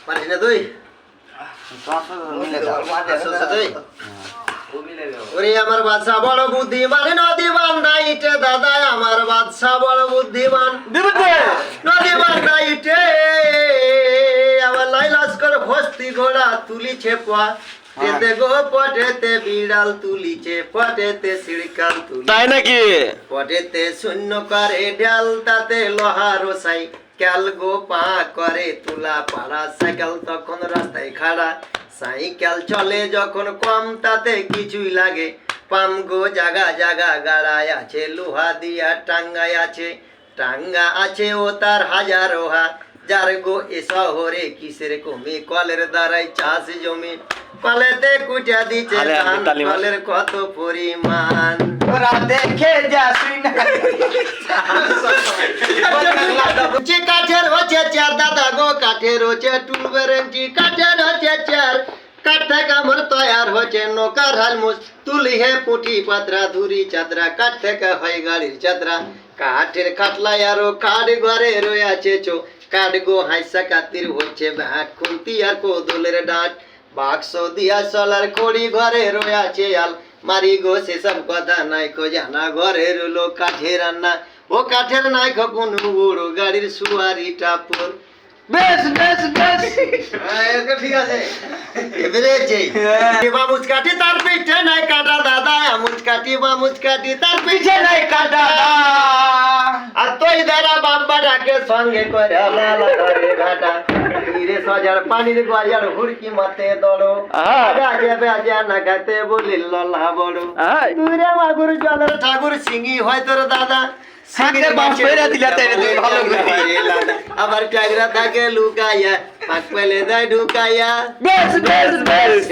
পারিস না তুই ওরে আমার বাদশা বড় বুদ্ধিমান নদী বান্ধাইটে দাদা আমার বাদশা বড় বুদ্ধিমান নদী বান্ধাইটে আমার লাইলাস করে হস্তি ঘোড়া তুলিছে পা যেতে গো পটেতে বিড়াল তুলিছে পটেতে সিড়কাল তুলি তাই নাকি পটেতে শূন্য করে ঢাল তাতে লোহার সাই ক্যাল গো পা করে তুলা পাড়া সাইকেল তখন রাস্তায় খাড়া সাইকেল চলে যখন কম তাতে কিছুই লাগে পাম গো জাগা জাগা গাড়ায় আছে লোহা দিয়া টাঙ্গায় আছে টাঙ্গা আছে ও তার হাজারো হাত যার গো এ শহরে কিসের কমে কলের দ্বারাই চাষ জমি কলেতে কুটা দিচ্ছে ধান কলের কত পরিমাণ ওরা দেখে যাসি না কাঠের হচ্ছে চার দাদা গো কাঠের হচ্ছে টুল বেরেঞ্চি কাঠের হচ্ছে চার কাঠ থেকে আমার তৈয়ার হচ্ছে নৌকার হালমুস তুলি হে পুঁটি পাত্রা ধুরি চাদরা কাঠ থেকে হয় গাড়ির চাদরা কাঠের খাটলাই আরো কাঠ ঘরে রয়েছে চো কাঠ গো হাইসা কাতির হচ্ছে ব্যাট খুন্তি আর কোদলের ডাঁট বাক্স দিয়া চলার খড়ি ঘরে রয়েছে আল মারি গো সেসব কথা নাই খো জানা ঘরে রইলো কাঠের রান্না ও কাঠের নাই খো কোনো বড় গাড়ির সুয়ারি টাপুর বেশ বেশ বেশ ঠিক আছে এবারে যে বামুজ কাটি তার পিঠে নাই কাটা দাদা আমুজ কাটি বামুজ কাটি তার পিঠে নাই কাটা আর তুই দাঁড়া বাম্বা ডাকে সঙ্গে করে লালা ঘরে ঘাটা ধীরে সজার পানির গজার হুড়কি মাতে দড়ো গাছে বেজা না গাতে বলিল ললা বড় দূরে মাগুর জলের ঠাকুর সিঙ্গি হয় তোর দাদা সাথে বাস পেরা দিলা তাই ভালো করে আবার টাগরা থাকে লুকাইয়া পাক পেলে দেয় ঢুকাইয়া বেশ বেশ বেশ